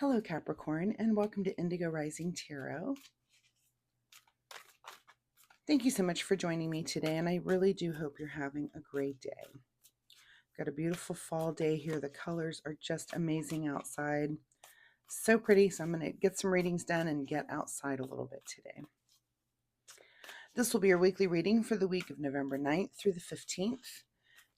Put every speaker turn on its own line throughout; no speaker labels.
Hello, Capricorn, and welcome to Indigo Rising Tarot. Thank you so much for joining me today, and I really do hope you're having a great day. Got a beautiful fall day here. The colors are just amazing outside. So pretty, so I'm going to get some readings done and get outside a little bit today. This will be your weekly reading for the week of November 9th through the 15th.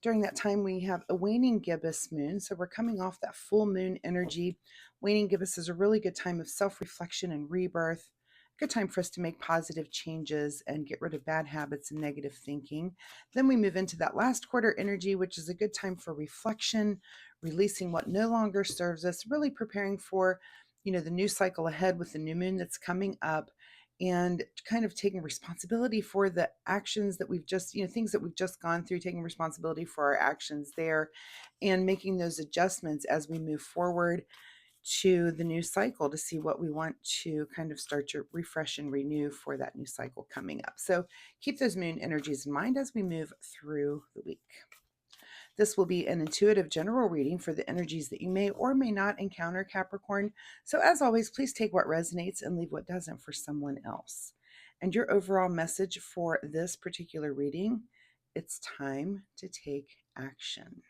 During that time, we have a waning gibbous moon, so we're coming off that full moon energy. Waning gibbous is a really good time of self-reflection and rebirth. Good time for us to make positive changes and get rid of bad habits and negative thinking. Then we move into that last quarter energy, which is a good time for reflection, releasing what no longer serves us, really preparing for, the new cycle ahead with the new moon that's coming up, and kind of taking responsibility for the actions that we've just, things that we've just gone through, taking responsibility for our actions there and making those adjustments as we move forward to the new cycle to see what we want to kind of start to refresh and renew for that new cycle coming up. So keep those moon energies in mind as we move through the week. This will be an intuitive general reading for the energies that you may or may not encounter, Capricorn. So as always, please take what resonates and leave what doesn't for someone else. And your overall message for this particular reading, it's time to take action.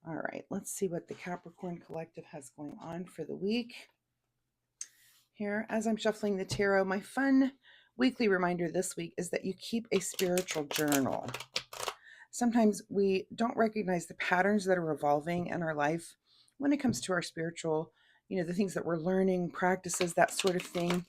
All right, let's see what the Capricorn Collective has going on for the week. Here, as I'm shuffling the tarot, my fun weekly reminder this week is that you keep a spiritual journal. Sometimes we don't recognize the patterns that are evolving in our life when it comes to our spiritual, the things that we're learning, practices, that sort of thing.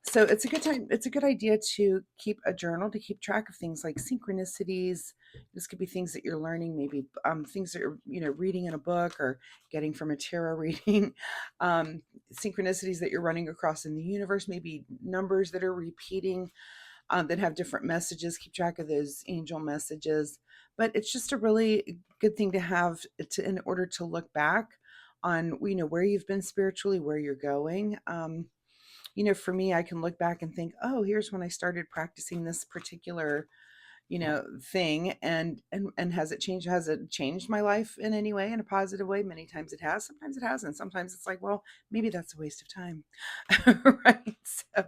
So it's a good time. It's a good idea to keep a journal to keep track of things like synchronicities. This could be things that you're learning, maybe things that you're, reading in a book or getting from a tarot reading, synchronicities that you're running across in the universe, maybe numbers that are repeating, that have different messages. Keep track of those angel messages. But it's just a really good thing to have in order to look back on, where you've been spiritually, where you're going. For me, I can look back and think, oh, here's when I started practicing this particular, thing. And has it changed my life in any way, in a positive way? Many times it has, sometimes it hasn't. Sometimes it's like, well, maybe that's a waste of time. Right. So,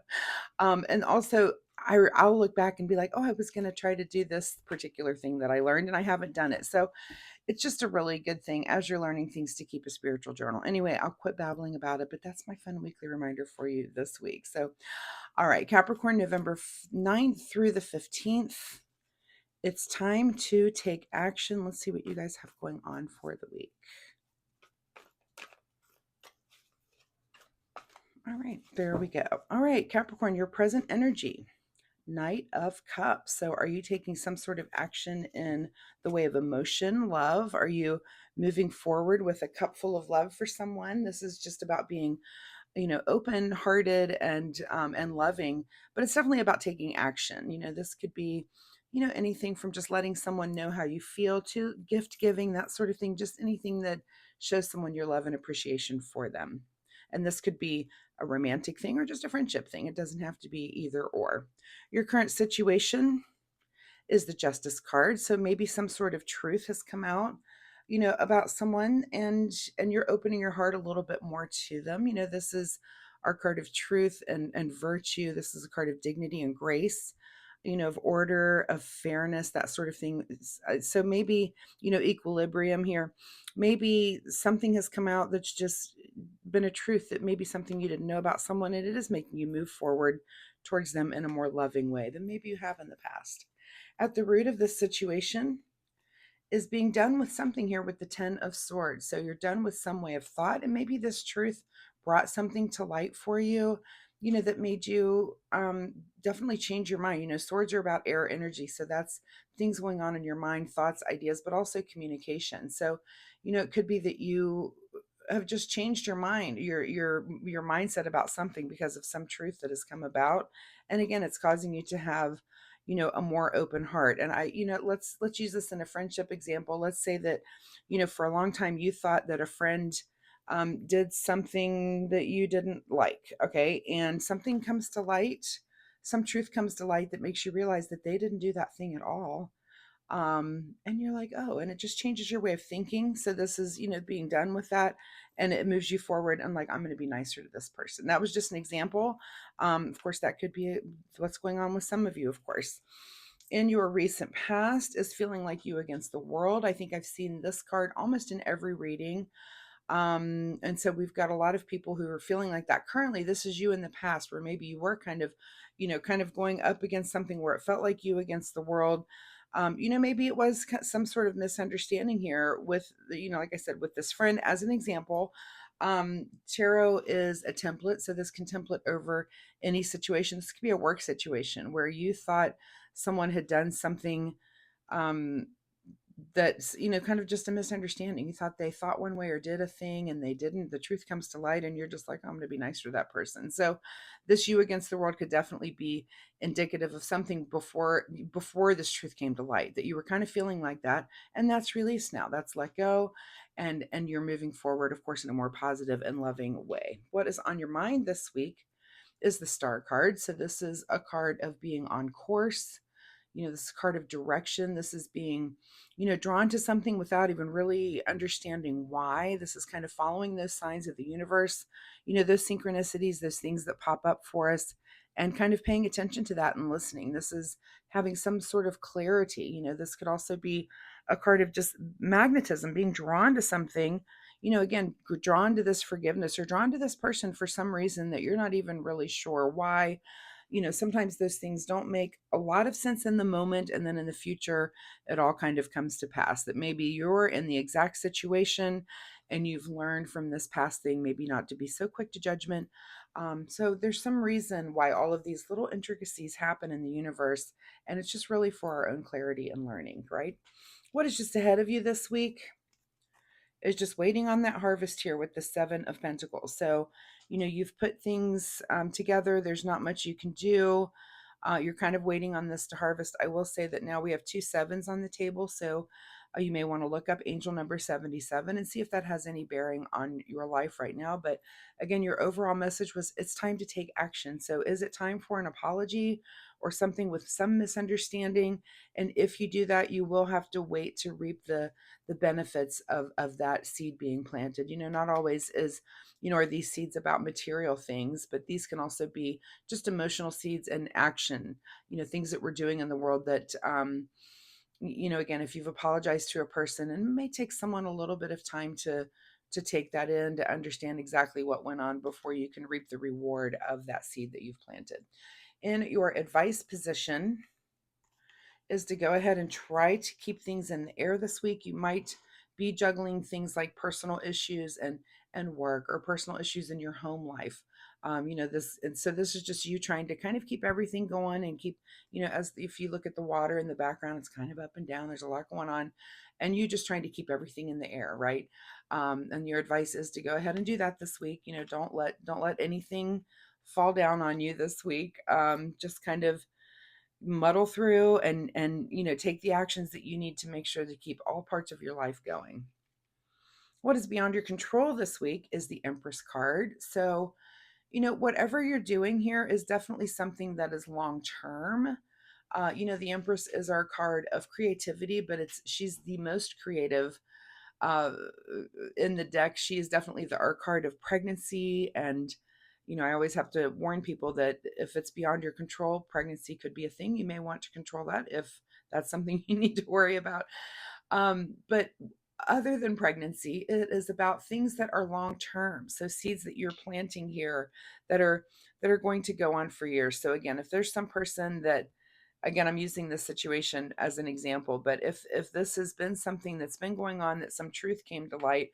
and also I'll look back and be like, oh, I was going to try to do this particular thing that I learned and I haven't done it. So it's just a really good thing as you're learning things to keep a spiritual journal. Anyway, I'll quit babbling about it, but that's my fun weekly reminder for you this week. So, all right, Capricorn, November 9th through the 15th. It's time to take action. Let's see what you guys have going on for the week. All right, there we go. All right, Capricorn, your present energy. Knight of Cups. So are you taking some sort of action in the way of emotion, love? Are you moving forward with a cup full of love for someone? This is just about being, open-hearted and loving, but it's definitely about taking action. This could be, anything from just letting someone know how you feel to gift giving, that sort of thing, just anything that shows someone your love and appreciation for them. And this could be a romantic thing or just a friendship thing. It doesn't have to be either or. Your current situation is the Justice card. So maybe some sort of truth has come out, about someone, and you're opening your heart a little bit more to them. This is our card of truth and virtue. This is a card of dignity and grace, of order, of fairness, that sort of thing. So maybe, equilibrium here. Maybe something has come out that's just been a truth, that maybe something you didn't know about someone, and it is making you move forward towards them in a more loving way than maybe you have in the past. At the root of this situation is being done with something here with the 10 of Swords. So you're done with some way of thought, and maybe this truth brought something to light for you, that made you definitely change your mind. Swords are about air energy. So that's things going on in your mind, thoughts, ideas, but also communication. So, it could be that you have just changed your mind, your mindset about something because of some truth that has come about. And again, it's causing you to have, a more open heart. And let's use this in a friendship example. Let's say that, for a long time you thought that a friend did something that you didn't like. Okay. And something comes to light, some truth comes to light that makes you realize that they didn't do that thing at all. And you're like, oh, and it just changes your way of thinking. So this is, being done with that, and it moves you forward. And like, I'm going to be nicer to this person. That was just an example. Of course, that could be what's going on with some of you, of course. In your recent past is feeling like you against the world. I think I've seen this card almost in every reading. And so we've got a lot of people who are feeling like that currently. This is you in the past, where maybe you were kind of going up against something where it felt like you against the world. Maybe it was some sort of misunderstanding here with, like I said, with this friend as an example. Tarot is a template, so this can template over any situation. This could be a work situation where you thought someone had done something, um, that's, kind of just a misunderstanding. You thought they thought one way or did a thing and they didn't. The truth comes to light and you're just like, I'm going to be nicer to that person. So this you against the world could definitely be indicative of something before this truth came to light, that you were kind of feeling like that, and that's released now. That's let go, and you're moving forward, of course, in a more positive and loving way. What is on your mind this week is the Star card. So this is a card of being on course. This card of direction. This is being, drawn to something without even really understanding why. This is kind of following those signs of the universe, those synchronicities, those things that pop up for us, and kind of paying attention to that and listening. This is having some sort of clarity. This could also be a card of just magnetism, being drawn to something, again, drawn to this forgiveness or drawn to this person for some reason that you're not even really sure why. Sometimes those things don't make a lot of sense in the moment, and then in the future it all kind of comes to pass, that maybe you're in the exact situation and you've learned from this past thing maybe not to be so quick to judgment. So there's some reason why all of these little intricacies happen in the universe, and it's just really for our own clarity and learning, right? What is just ahead of you this week is just waiting on that harvest here with the Seven of Pentacles. So, you've put things together. There's not much you can do. You're kind of waiting on this to harvest. I will say that now we have two sevens on the table. So you may want to look up angel number 77 and see if that has any bearing on your life right now. But again, your overall message was it's time to take action. So is it time for an apology or something with some misunderstanding? And if you do that, you will have to wait to reap the benefits of that seed being planted. Not always is, are these seeds about material things, but these can also be just emotional seeds and action, things that we're doing in the world that, again, if you've apologized to a person, and it may take someone a little bit of time to take that in, to understand exactly what went on before you can reap the reward of that seed that you've planted. In your advice position is to go ahead and try to keep things in the air this week. You might be juggling things like personal issues and work, or personal issues in your home life. This is just you trying to kind of keep everything going and keep, as if you look at the water in the background, it's kind of up and down. There's a lot going on, and you just trying to keep everything in the air, right? And your advice is to go ahead and do that this week. Don't let anything fall down on you this week. Just kind of muddle through and take the actions that you need to make sure to keep all parts of your life going. What is beyond your control this week is the Empress card. So, whatever you're doing here is definitely something that is long term. The Empress is our card of creativity, but she's the most creative uh, in the deck. She is definitely the art card of pregnancy. And, I always have to warn people that if it's beyond your control, pregnancy could be a thing. You may want to control that if that's something you need to worry about. But other than pregnancy, it is about things that are long term. So seeds that you're planting here that are going to go on for years. So again, if there's some person that, again, I'm using this situation as an example, but if this has been something that's been going on, that some truth came to light,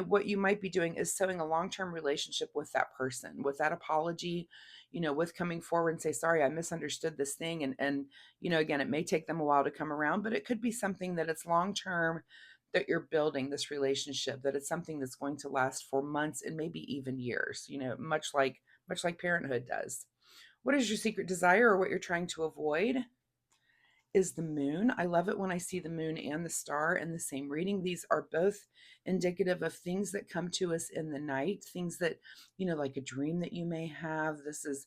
what you might be doing is sowing a long-term relationship with that person, with that apology, with coming forward and say, sorry, I misunderstood this thing. And again, it may take them a while to come around, but it could be something that it's long-term, that you're building this relationship, that it's something that's going to last for months and maybe even years, much like parenthood does. What is your secret desire, or what you're trying to avoid? is the moon. I love it when I see the moon and the star in the same reading. These are both indicative of things that come to us in the night, things that, like a dream that you may have. This is,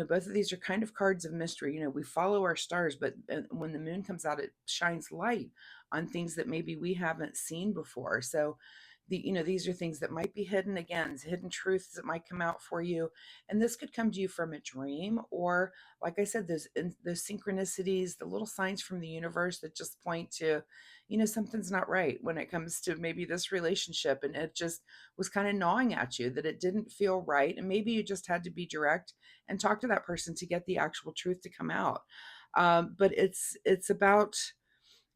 both of these are kind of cards of mystery. We follow our stars, but when the moon comes out, it shines light on things that maybe we haven't seen before. So, these are things that might be hidden, again, hidden truths that might come out for you. And this could come to you from a dream, or like I said, those synchronicities, the little signs from the universe that just point to, something's not right when it comes to maybe this relationship. And it just was kind of gnawing at you that it didn't feel right. And maybe you just had to be direct and talk to that person to get the actual truth to come out. But it's about,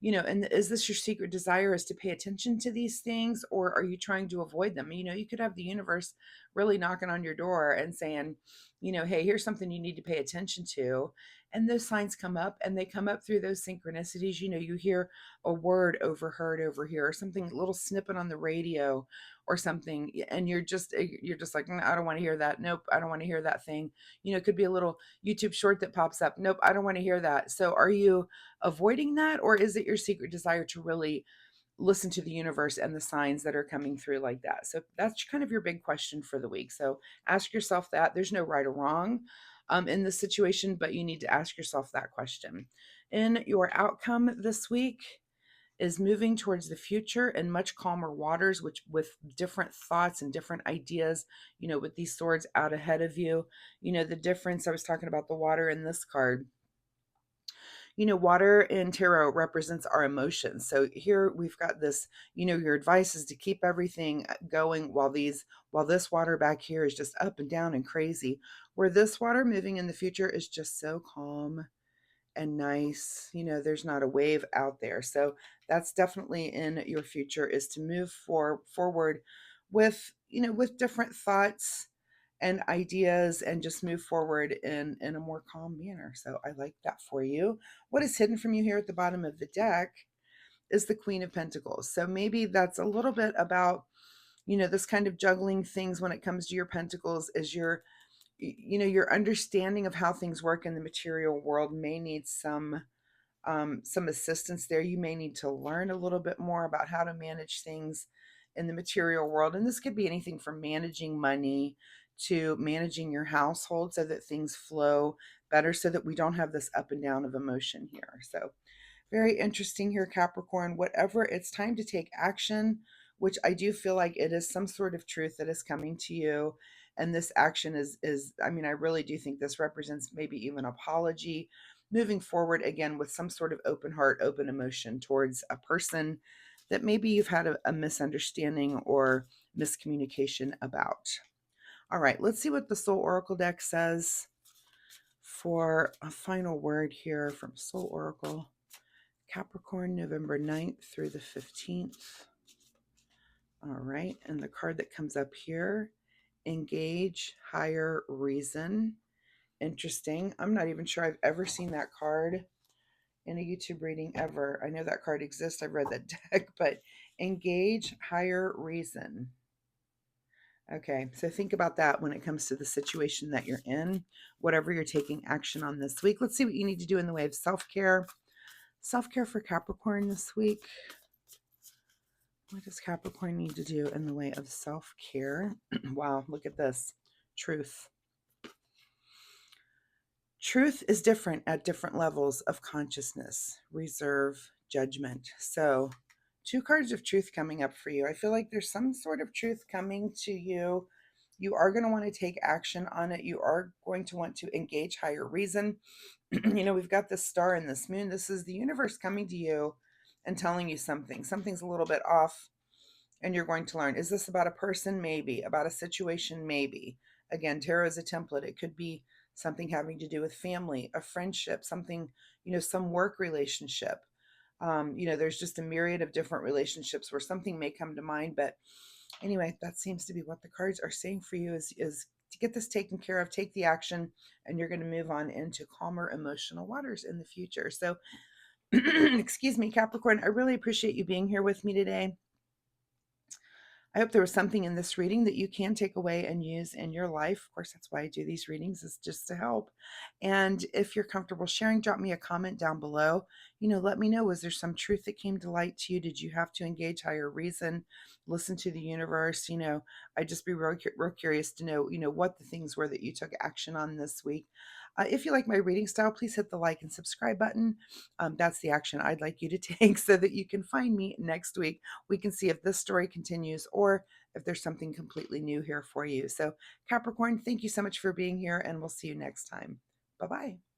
and is this your secret desire, is to pay attention to these things, or are you trying to avoid them? You could have the universe really knocking on your door and saying, hey, here's something you need to pay attention to. And those signs come up, and they come up through those synchronicities. You hear a word overheard over here, or something, a little snippet on the radio or something, and you're just like, I don't want to hear that. Nope, I don't want to hear that thing. It could be a little YouTube short that pops up. Nope, I don't want to hear that. So are you avoiding that, or is it your secret desire to really listen to the universe and the signs that are coming through like that? So that's kind of your big question for the week. So ask yourself that. There's no right or wrong in this situation, but you need to ask yourself that question. In your outcome this week is moving towards the future in much calmer waters, which with different thoughts and different ideas, with these swords out ahead of you. The difference, I was talking about the water in this card. Water in tarot represents our emotions. So here we've got this, your advice is to keep everything going while this water back here is just up and down and crazy. Where this water moving in the future is just so calm and nice. There's not a wave out there. So that's definitely in your future, is to move forward with, with different thoughts and ideas, and just move forward in a more calm manner. So I like that for you. What is hidden from you here at the bottom of the deck is the Queen of Pentacles. So maybe that's a little bit about, this kind of juggling things when it comes to your pentacles, is your understanding of how things work in the material world may need some assistance there. You may need to learn a little bit more about how to manage things in the material world. And this could be anything from managing money to managing your household so that things flow better, so that we don't have this up and down of emotion here. So very interesting here, Capricorn. Whatever, it's time to take action, which I do feel like it is some sort of truth that is coming to you. And this action is I mean, I really do think this represents maybe even apology, moving forward again with some sort of open heart, open emotion towards a person that maybe you've had a misunderstanding or miscommunication about. All right, let's see what the Soul Oracle deck says for a final word here from Soul Oracle. Capricorn, November 9th through the 15th. All right, and the card that comes up here, engage higher reason. Interesting. I'm not even sure I've ever seen that card in a YouTube reading ever. I know that card exists. I've read that deck, but engage higher reason. Okay, so think about that when it comes to the situation that you're in, whatever you're taking action on this week. Let's see what you need to do in the way of self-care. Self-care for Capricorn this week. What does Capricorn need to do in the way of self-care? Wow, look at this. Truth. Truth is different at different levels of consciousness, reserve, judgment. So, two cards of truth coming up for you. I feel like there's some sort of truth coming to you. You are going to want to take action on it. You are going to want to engage higher reason. We've got this star and this moon. This is the universe coming to you and telling you something. Something's a little bit off, and you're going to learn. Is this about a person? Maybe. About a situation? Maybe. Again, tarot is a template. It could be something having to do with family, a friendship, something, some work relationship. There's just a myriad of different relationships where something may come to mind. But anyway, that seems to be what the cards are saying for you, is to get this taken care of, take the action, and you're going to move on into calmer emotional waters in the future. So, excuse me, Capricorn, I really appreciate you being here with me today. I hope there was something in this reading that you can take away and use in your life. Of course, that's why I do these readings, is just to help. And if you're comfortable sharing, drop me a comment down below. Let me know, was there some truth that came to light to you? Did you have to engage higher reason, listen to the universe? I'd just be real curious to know, what the things were that you took action on this week. If you like my reading style, please hit the like and subscribe button. That's the action I'd like you to take so that you can find me next week. We can see if this story continues or if there's something completely new here for you. So, Capricorn, thank you so much for being here, and we'll see you next time. Bye bye.